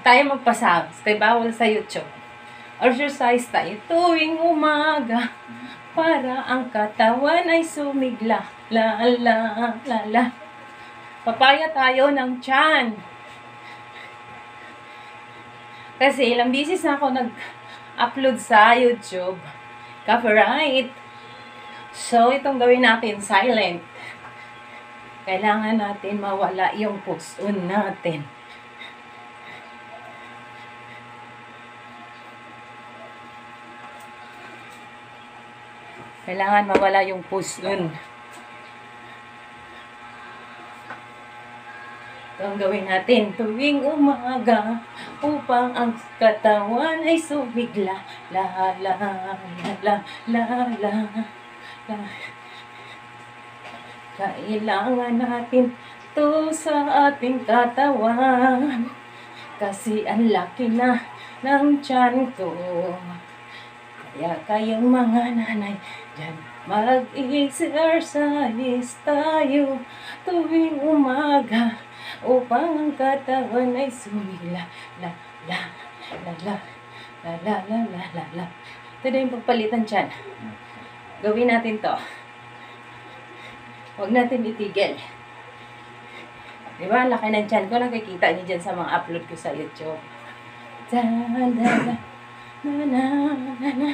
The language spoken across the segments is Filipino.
tayo magpasabs. Tayo bawal sa YouTube. Exercise tayo tuwing umaga para ang katawan ay sumigla. La la la la. Papaya tayo ng tiyan. Kasi ilang beses na ako nag-upload sa YouTube. Copyright. So, itong gawin natin silent. Kailangan natin mawala yung puson natin. Kailangan mawala yung puson. Ito ang gawin natin tuwing umaga upang ang katawan ay sumigla. La la la la la la la. Kailangan natin to sa ating katawan kasi ang laki na ng tiyan ko. Kaya kayong mga nanay dyan, mag-exercise tayo tuwing umaga upang ang katawan ay sumigla. La la la la la la la la la la. Ito na yung pagpalitan tiyan. Gawin natin to. Huwag natin itigil. Diba? Ang laki ng tiyan ko. Nakikita niyo dyan sa mga upload ko sa YouTube. Da, da, da. Na, na, na, na.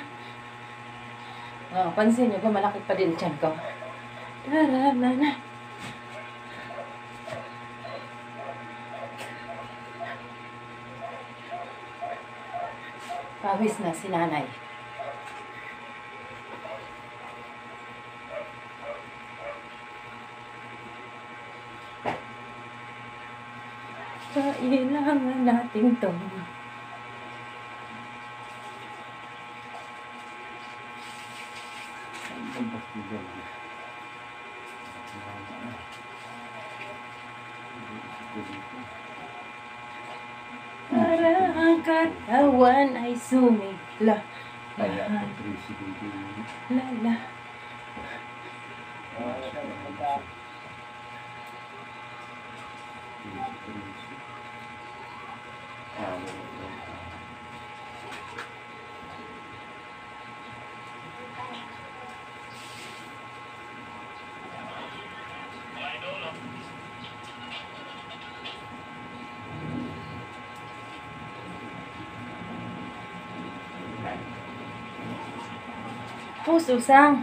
Oh, pansin niyo ba? Malaki pa din tiyan ko. Da, da, na, na. Pawis na si nanay. Kailangan natin to. Para ang katawan ay sumigla. La la. Puso sang